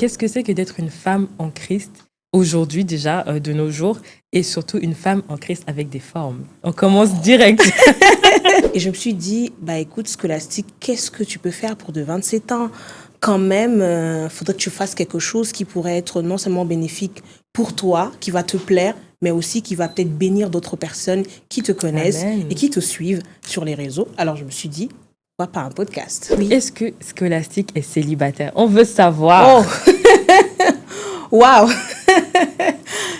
qu'est-ce que c'est que d'être une femme en Christ aujourd'hui déjà, de nos jours, et surtout une femme en Christ avec des formes? On commence direct. Et je me suis dit, écoute, Scolastique, qu'est-ce que tu peux faire pour de 27 ans? Quand même, faudrait que tu fasses quelque chose qui pourrait être non seulement bénéfique pour toi, qui va te plaire, mais aussi qui va peut-être bénir d'autres personnes qui te connaissent Amen. et qui te suivent sur les réseaux. Alors je me suis dit, pourquoi pas un podcast? Oui. Est-ce que Scolastique est célibataire? On veut savoir. Oh, waouh!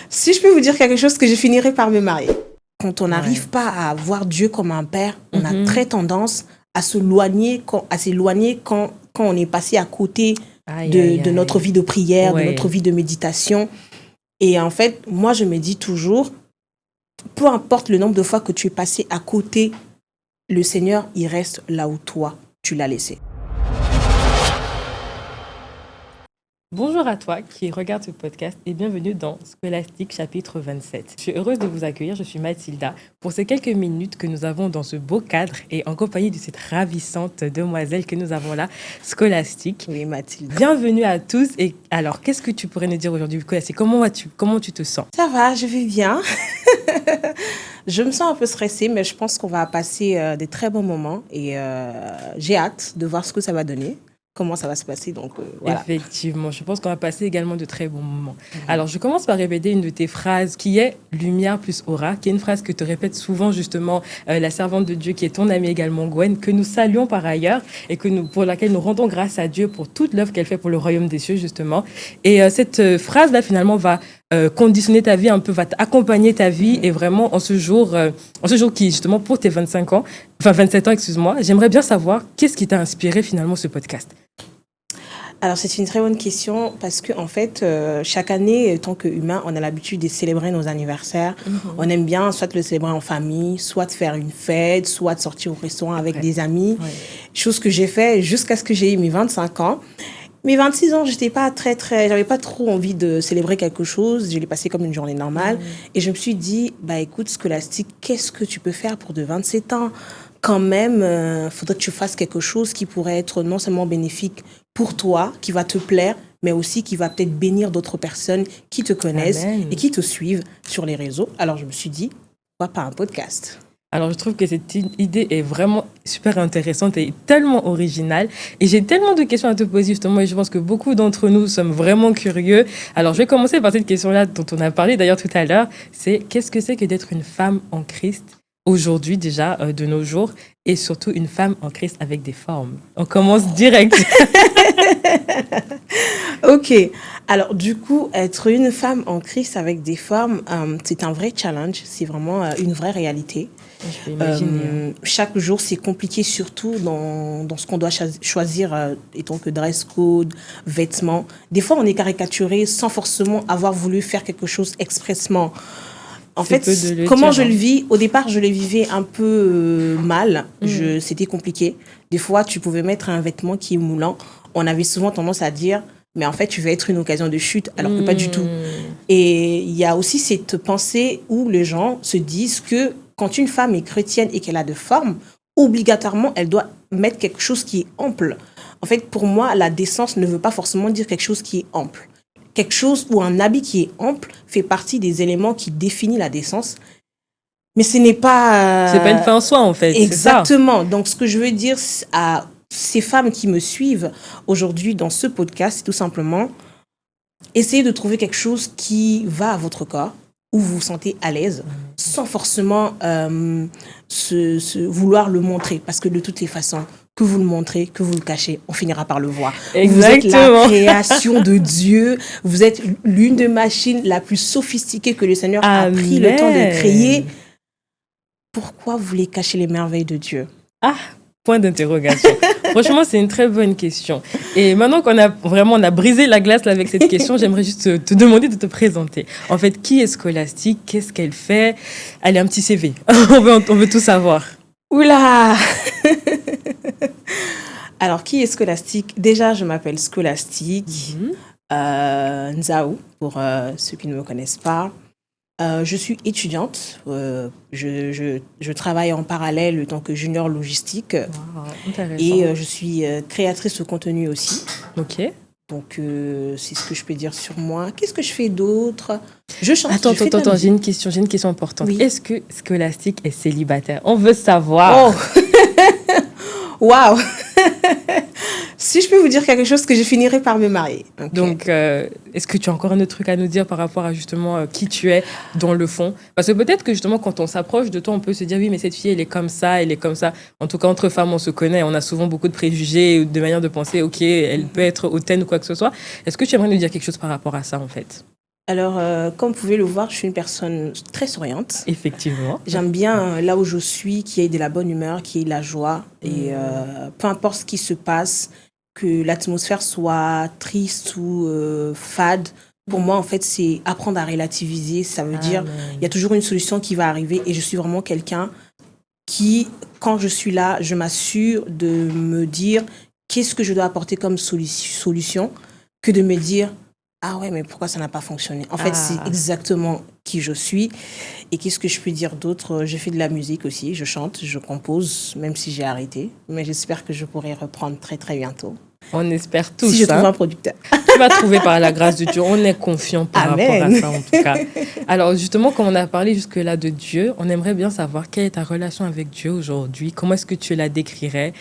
Si je peux vous dire quelque chose, que je finirai par me marier. Quand on n'arrive pas à voir Dieu comme un père, on a très tendance à s'éloigner quand on est passé à côté de notre vie de prière, de notre vie de méditation. Et en fait, moi, je me dis toujours, peu importe le nombre de fois que tu es passé à côté, le Seigneur, il reste là où toi, tu l'as laissé. Bonjour à toi qui regarde ce podcast et bienvenue dans Scolastique chapitre 27. Je suis heureuse de vous accueillir, je suis Mathilda, pour ces quelques minutes que nous avons dans ce beau cadre et en compagnie de cette ravissante demoiselle que nous avons là, Scolastique. Oui, Mathilda. Bienvenue à tous. Et alors, qu'est-ce que tu pourrais nous dire aujourd'hui, Scolastique? Comment tu te sens? Ça va, je vais bien. Je me sens un peu stressée, mais je pense qu'on va passer des très bons moments et j'ai hâte de voir ce que ça va donner. Comment ça va se passer, donc voilà. Effectivement, je pense qu'on va passer également de très bons moments. Alors, je commence par répéter une de tes phrases qui est « lumière plus aura », qui est une phrase que te répète souvent justement la servante de Dieu qui est ton amie également, Gwen, que nous saluons par ailleurs et pour laquelle nous rendons grâce à Dieu pour toute l'œuvre qu'elle fait pour le royaume des cieux justement. Et cette phrase-là finalement va conditionner ta vie un peu, va t'accompagner ta vie et vraiment en ce jour qui justement pour tes 27 ans, excuse-moi, j'aimerais bien savoir qu'est-ce qui t'a inspiré finalement ce podcast. Alors, c'est une très bonne question parce que en fait, chaque année, tant qu'humain, on a l'habitude de célébrer nos anniversaires. On aime bien soit le célébrer en famille, soit de faire une fête, soit de sortir au restaurant avec des amis. Chose que j'ai fait jusqu'à ce que j'ai eu mes 25 ans. Mes 26 ans, j'avais pas trop envie de célébrer quelque chose. Je l'ai passé comme une journée normale. Et je me suis dit, écoute, Scolastique, qu'est-ce que tu peux faire pour de 27 ans? Quand même, faudrait que tu fasses quelque chose qui pourrait être non seulement bénéfique pour toi, qui va te plaire, mais aussi qui va peut-être bénir d'autres personnes qui te connaissent et qui te suivent sur les réseaux. Alors, je me suis dit, pourquoi pas un podcast? Alors, je trouve que cette idée est vraiment super intéressante et tellement originale. Et j'ai tellement de questions à te poser, justement, et je pense que beaucoup d'entre nous sommes vraiment curieux. Alors, je vais commencer par cette question-là dont on a parlé d'ailleurs tout à l'heure. C'est qu'est-ce que c'est que d'être une femme en Christ aujourd'hui déjà, de nos jours, et surtout une femme en Christ avec des formes? On commence direct. Ok. Alors, du coup, être une femme en Christ avec des formes, c'est un vrai challenge. C'est vraiment une vraie réalité. Je peux imaginer. Chaque jour, c'est compliqué, surtout dans ce qu'on doit choisir, étant que dress code, vêtements. Des fois, on est caricaturé sans forcément avoir voulu faire quelque chose expressement. En fait, comment je le vis, au départ, je le vivais un peu mal. C'était compliqué. Des fois, tu pouvais mettre un vêtement qui est moulant. On avait souvent tendance à dire, mais en fait, tu vas être une occasion de chute, alors que pas du tout. Et il y a aussi cette pensée où les gens se disent que quand une femme est chrétienne et qu'elle a de forme, obligatoirement, elle doit mettre quelque chose qui est ample. En fait, pour moi, la décence ne veut pas forcément dire quelque chose qui est ample. Quelque chose ou un habit qui est ample fait partie des éléments qui définissent la décence. Mais ce n'est pas... C'est pas une fin en soi, en fait. Exactement. C'est ça. Donc, ce que je veux dire à ces femmes qui me suivent aujourd'hui dans ce podcast, c'est tout simplement essayer de trouver quelque chose qui va à votre corps, où vous vous sentez à l'aise, sans forcément vouloir le montrer. Parce que de toutes les façons, que vous le montrez, que vous le cachez, on finira par le voir. Exactement. Vous êtes la création de Dieu. Vous êtes l'une des machines la plus sophistiquée que le Seigneur a pris le temps de créer. Pourquoi vous voulez cacher les merveilles de Dieu? Point d'interrogation. Franchement, c'est une très bonne question. Et maintenant qu'on a brisé la glace là, avec cette question, j'aimerais juste te demander de te présenter. En fait, qui est Scolastique? Qu'est-ce qu'elle fait? Allez, un petit CV. on veut tout savoir. Oula. Alors, qui est Scolastique? Déjà, je m'appelle Scolastique. Nzaou, pour ceux qui ne me connaissent pas. Je suis étudiante. Je travaille en parallèle en tant que junior logistique. Wow, intéressant. Et je suis créatrice de contenu aussi. Ok. Donc, c'est ce que je peux dire sur moi. Qu'est-ce que je fais d'autre? Je chante. Attends, j'ai une question importante. Oui. Est-ce que Scholastic est célibataire? On veut savoir. Oh, waouh! Si je peux vous dire quelque chose, que je finirai par me marier. Okay. Donc, est-ce que tu as encore un autre truc à nous dire par rapport à justement qui tu es dans le fond? Parce que peut-être que justement, quand on s'approche de toi, on peut se dire, oui, mais cette fille, elle est comme ça, elle est comme ça. En tout cas, entre femmes, on se connaît. On a souvent beaucoup de préjugés, de manière de penser, OK, elle peut être hautaine ou quoi que ce soit. Est-ce que tu aimerais nous dire quelque chose par rapport à ça, en fait? Alors, comme vous pouvez le voir, je suis une personne très souriante. Effectivement. J'aime bien là où je suis, qu'il y ait de la bonne humeur, qu'il y ait de la joie. Et peu importe ce qui se passe, que l'atmosphère soit triste ou fade, pour moi, en fait, c'est apprendre à relativiser. Ça veut dire il y a toujours une solution qui va arriver. Et je suis vraiment quelqu'un qui, quand je suis là, je m'assure de me dire qu'est-ce que je dois apporter comme solution, que de me dire ah ouais, mais pourquoi ça n'a pas fonctionné? En fait, c'est exactement qui je suis. Et qu'est-ce que je peux dire d'autre? Je fais de la musique aussi, je chante, je compose, même si j'ai arrêté. Mais j'espère que je pourrai reprendre très, très bientôt. On espère tous. Si je trouve un producteur. Tu vas trouver par la grâce de Dieu. On est confiant par rapport à ça, en tout cas. Alors, justement, comme on a parlé jusque-là de Dieu, on aimerait bien savoir quelle est ta relation avec Dieu aujourd'hui. Comment est-ce que tu la décrirais?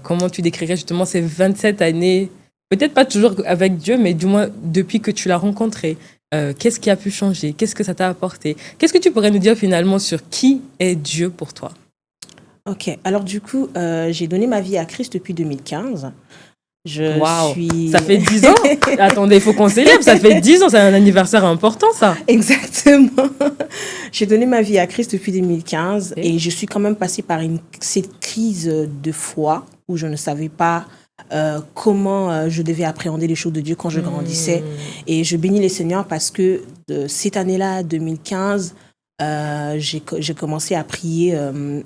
Comment tu décrirais justement ces 27 années? Peut-être pas toujours avec Dieu, mais du moins depuis que tu l'as rencontré. Qu'est-ce qui a pu changer? Qu'est-ce que ça t'a apporté? Qu'est-ce que tu pourrais nous dire finalement sur qui est Dieu pour toi? Ok, alors du coup, j'ai donné ma vie à Christ depuis 2015. Ça fait 10 ans? Attendez, il faut qu'on célèbre, ça fait 10 ans, c'est un anniversaire important ça. Exactement. J'ai donné ma vie à Christ depuis 2015 et je suis quand même passée par cette crise de foi où je ne savais pas comment je devais appréhender les choses de Dieu quand je grandissais. Et je bénis les Seigneurs parce que cette année-là, 2015, j'ai commencé à prier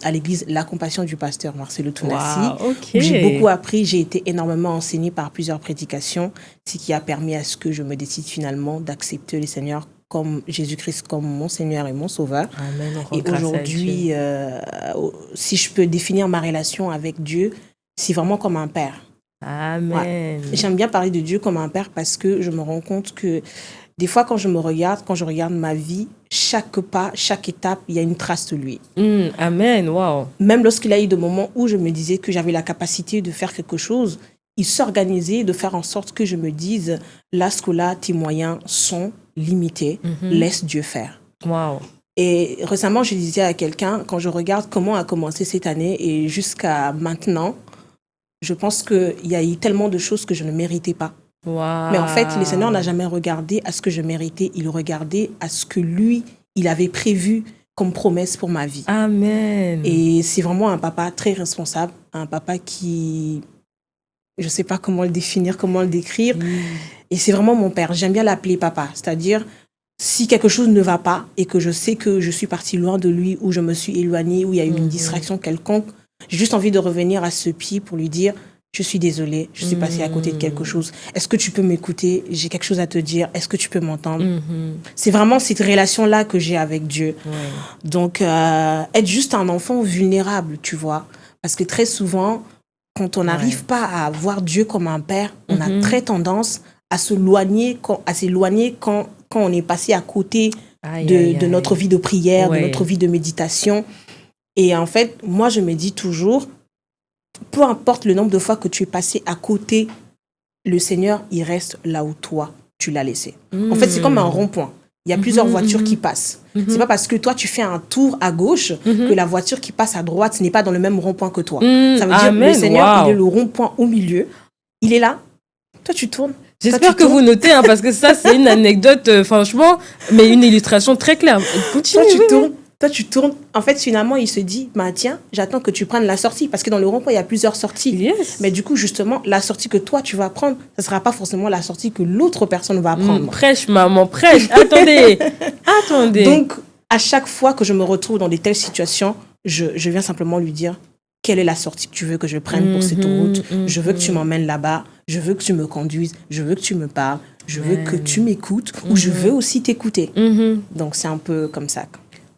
à l'église La Compassion du pasteur Marcelo Tounassi. Wow, okay. J'ai beaucoup appris, j'ai été énormément enseignée par plusieurs prédications, ce qui a permis à ce que je me décide finalement d'accepter le Seigneur comme Jésus-Christ comme mon Seigneur et mon Sauveur. Amen, et aujourd'hui, si je peux définir ma relation avec Dieu, c'est vraiment comme un père. Amen. Ouais. J'aime bien parler de Dieu comme un père parce que je me rends compte que des fois, quand je regarde ma vie, chaque pas, chaque étape, il y a une trace de lui. Amen, wow. Même lorsqu'il y a eu des moments où je me disais que j'avais la capacité de faire quelque chose, il s'organisait de faire en sorte que je me dise, là, ce que là, tes moyens sont limités, laisse Dieu faire. Wow. Et récemment, je disais à quelqu'un, quand je regarde comment a commencé cette année et jusqu'à maintenant, je pense qu'il y a eu tellement de choses que je ne méritais pas. Wow. Mais en fait, le Seigneur n'a jamais regardé à ce que je méritais. Il regardait à ce que lui, il avait prévu comme promesse pour ma vie. Amen. Et c'est vraiment un papa très responsable, un papa qui... Je ne sais pas comment le définir, comment le décrire. Et c'est vraiment mon père. J'aime bien l'appeler papa. C'est-à-dire, si quelque chose ne va pas et que je sais que je suis partie loin de lui, ou je me suis éloignée, ou il y a eu une distraction quelconque, j'ai juste envie de revenir à ce pied pour lui dire, je suis désolée, je suis passée à côté de quelque chose. Est-ce que tu peux m'écouter? J'ai quelque chose à te dire. Est-ce que tu peux m'entendre? C'est vraiment cette relation-là que j'ai avec Dieu. Donc, être juste un enfant vulnérable, tu vois. Parce que très souvent, quand on n'arrive pas à voir Dieu comme un père, on a très tendance à s'éloigner quand on est passé à côté de notre vie de prière, de notre vie de méditation. Et en fait, moi, je me dis toujours, peu importe le nombre de fois que tu es passé à côté, le Seigneur, il reste là où toi, tu l'as laissé. En fait, c'est comme un rond-point. Il y a plusieurs voitures qui passent. C'est pas parce que toi, tu fais un tour à gauche que la voiture qui passe à droite n'est pas dans le même rond-point que toi. Ça veut dire que le Seigneur, il est le rond-point au milieu. Il est là. Toi, tu tournes. J'espère que vous notez, parce que ça, c'est une anecdote, franchement, mais une illustration très claire. Continue. Toi, tu tournes. En fait, finalement, il se dit, bah, tiens, j'attends que tu prennes la sortie. Parce que dans le rond-point, il y a plusieurs sorties. Yes. Mais du coup, justement, la sortie que toi, tu vas prendre, ce ne sera pas forcément la sortie que l'autre personne va prendre. Prêche, maman, prêche. Attendez. Donc, à chaque fois que je me retrouve dans de telles situations, je viens simplement lui dire, quelle est la sortie que tu veux que je prenne pour cette route? Je veux que tu m'emmènes là-bas. Je veux que tu me conduises. Je veux que tu me parles. Je veux que tu m'écoutes. Ou je veux aussi t'écouter. Donc, c'est un peu comme ça.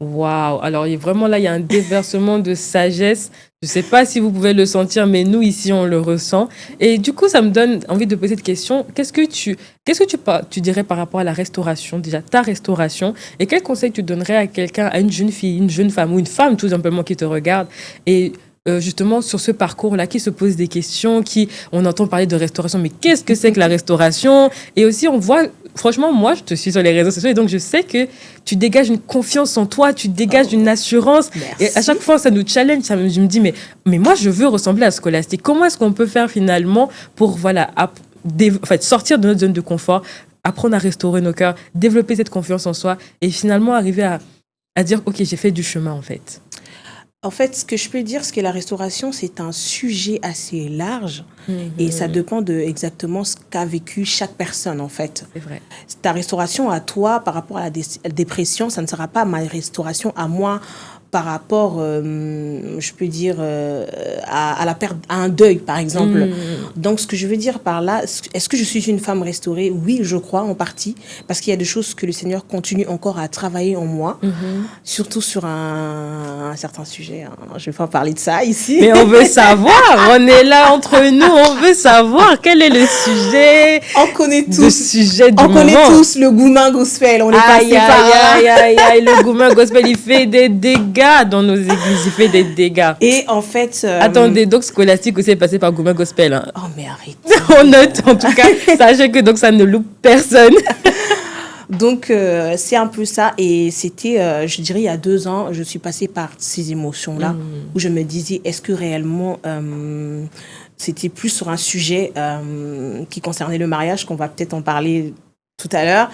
Waouh! Alors, vraiment là, il y a un déversement de sagesse. Je ne sais pas si vous pouvez le sentir, mais nous, ici, on le ressent. Et du coup, ça me donne envie de poser cette question. Tu dirais par rapport à la restauration, déjà ta restauration, et quel conseil tu donnerais à quelqu'un, à une jeune fille, une jeune femme ou une femme tout simplement qui te regarde et justement sur ce parcours-là, qui se pose des questions, on entend parler de restauration, mais qu'est-ce que c'est que la restauration? Et aussi, on voit, franchement, moi, je te suis sur les réseaux sociaux et donc je sais que tu dégages une confiance en toi, tu dégages une assurance. Merci. Et à chaque fois, ça nous challenge. Je me dis, mais moi, je veux ressembler à Scholastic. Comment est-ce qu'on peut faire finalement pour sortir de notre zone de confort, apprendre à restaurer nos cœurs, développer cette confiance en soi et finalement arriver à dire, OK, j'ai fait du chemin en fait. En fait, ce que je peux dire, c'est que la restauration, c'est un sujet assez large et ça dépend de exactement ce qu'a vécu chaque personne, en fait. C'est vrai. Ta restauration à toi par rapport à la dépression, ça ne sera pas ma restauration à moi par rapport, je peux dire, à la perte, à un deuil, par exemple. Donc, ce que je veux dire par là, est-ce que je suis une femme restaurée? Oui, je crois, en partie, parce qu'il y a des choses que le Seigneur continue encore à travailler en moi, surtout sur un certain sujet. Hein. Je ne vais pas parler de ça ici. Mais on veut savoir, on est là entre nous, on veut savoir quel est le sujet. On connaît tous. Le sujet du on moment. connaît tous le Goumin Gospel, on est passé par là. Aïe, le Goumin Gospel, il fait des dégâts dans nos églises, il fait des dégâts. Et en fait... Attendez, donc Scholastic aussi est passé par Goumin Gospel. Hein. Oh, mais arrête. On note, en tout cas, sachez que donc ça ne loupe personne. Donc, c'est un peu ça. Et c'était, je dirais, il y a 2 ans, je suis passée par ces émotions-là, où je me disais, est-ce que réellement, c'était plus sur un sujet qui concernait le mariage, qu'on va peut-être en parler tout à l'heure.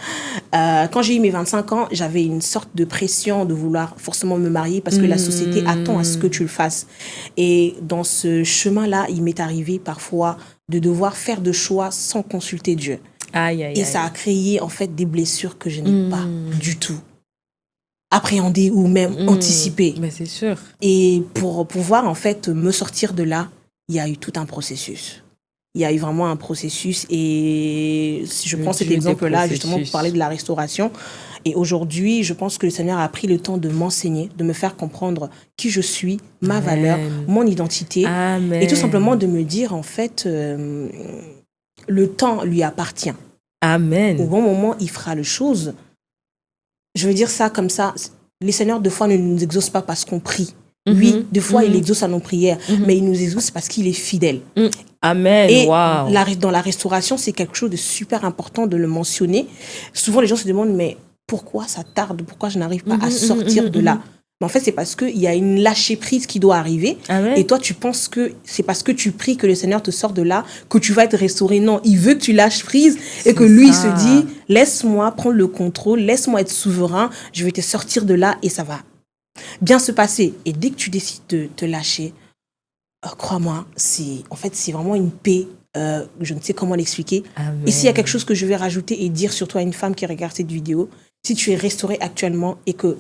Quand j'ai eu mes 25 ans, j'avais une sorte de pression de vouloir forcément me marier parce que la société attend à ce que tu le fasses. Et dans ce chemin-là, il m'est arrivé parfois de devoir faire de choix sans consulter Dieu. Et ça a créé en fait des blessures que je n'ai pas du tout appréhendées ou même anticipées. Mais c'est sûr. Et pour pouvoir en fait me sortir de là, il y a eu tout un processus. Il y a eu vraiment un processus et si je prends cet exemple-là justement pour parler de la restauration. Et aujourd'hui, je pense que le Seigneur a pris le temps de m'enseigner, de me faire comprendre qui je suis, ma valeur, mon identité. Amen. Et tout simplement de me dire en fait, le temps lui appartient. Amen. Au bon moment, il fera les choses. Je veux dire ça comme ça. Les seigneurs, des fois, ne nous exaucent pas parce qu'on prie. Oui, des fois, il exauce à nos prières, mais il nous exauce parce qu'il est fidèle. Amen. Et wow. Dans la restauration, c'est quelque chose de super important de le mentionner. Souvent, les gens se demandent, mais pourquoi ça tarde? Pourquoi je n'arrive pas à sortir de là? Mais en fait, c'est parce qu'il y a une lâcher-prise qui doit arriver. Amen. Et toi, tu penses que c'est parce que tu pries que le Seigneur te sort de là que tu vas être restauré. Non, il veut que tu lâches prise et que lui, il se dit, laisse-moi prendre le contrôle, laisse-moi être souverain, je vais te sortir de là et ça va bien se passer. Et dès que tu décides de te lâcher, crois-moi, c'est vraiment une paix. Je ne sais comment l'expliquer. Amen. Et s'il y a quelque chose que je vais rajouter et dire surtout à une femme qui regarde cette vidéo, si tu es restaurée actuellement et que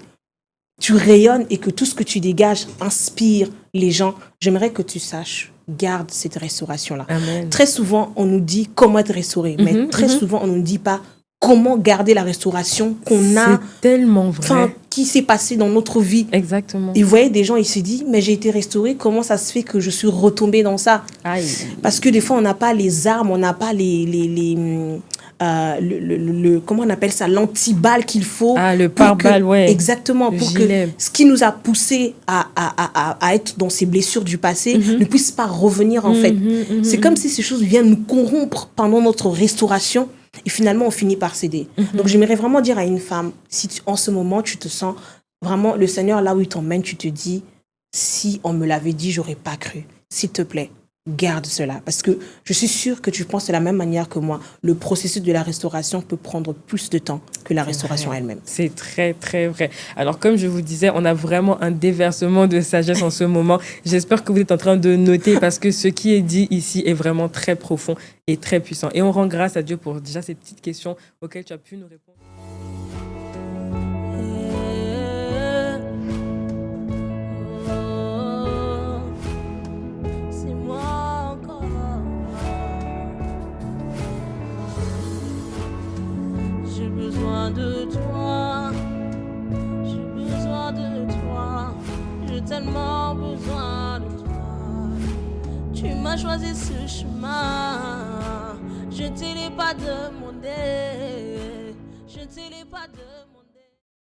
tu rayonnes et que tout ce que tu dégages inspire les gens, j'aimerais que tu saches, garde cette restauration-là. Amen. Très souvent, on nous dit comment être restauré, mais très souvent, on ne nous dit pas comment garder la restauration qu'on a. C'est tellement vrai. Qui s'est passé dans notre vie. Exactement. Et vous voyez, des gens, ils se disent, mais j'ai été restaurée, comment ça se fait que je suis retombée dans ça? Aïe. Parce que des fois, on n'a pas les armes, on n'a pas comment on appelle ça, l'antiballe qu'il faut. Ah, le pare-balles, ouais. Exactement, pour que ce qui nous a poussé à être dans ces blessures du passé ne puisse pas revenir, en fait. C'est comme si ces choses viennent nous corrompre pendant notre restauration. Et finalement, on finit par céder. Donc, j'aimerais vraiment dire à une femme, si en ce moment, tu te sens vraiment, le Seigneur, là où il t'emmène, tu te dis, si on me l'avait dit, j'aurais pas cru. S'il te plaît, garde cela. Parce que je suis sûre que tu penses de la même manière que moi. Le processus de la restauration peut prendre plus de temps que la restauration elle-même. C'est très, très vrai. Alors, comme je vous disais, on a vraiment un déversement de sagesse en ce moment. J'espère que vous êtes en train de noter parce que ce qui est dit ici est vraiment très profond et très puissant. Et on rend grâce à Dieu pour déjà ces petites questions auxquelles tu as pu nous répondre. De toi, j'ai besoin de tellement besoin de toi. Tu m'as choisi ce chemin. Je ne te l'ai pas demandé. Je ne te l'ai pas demandé.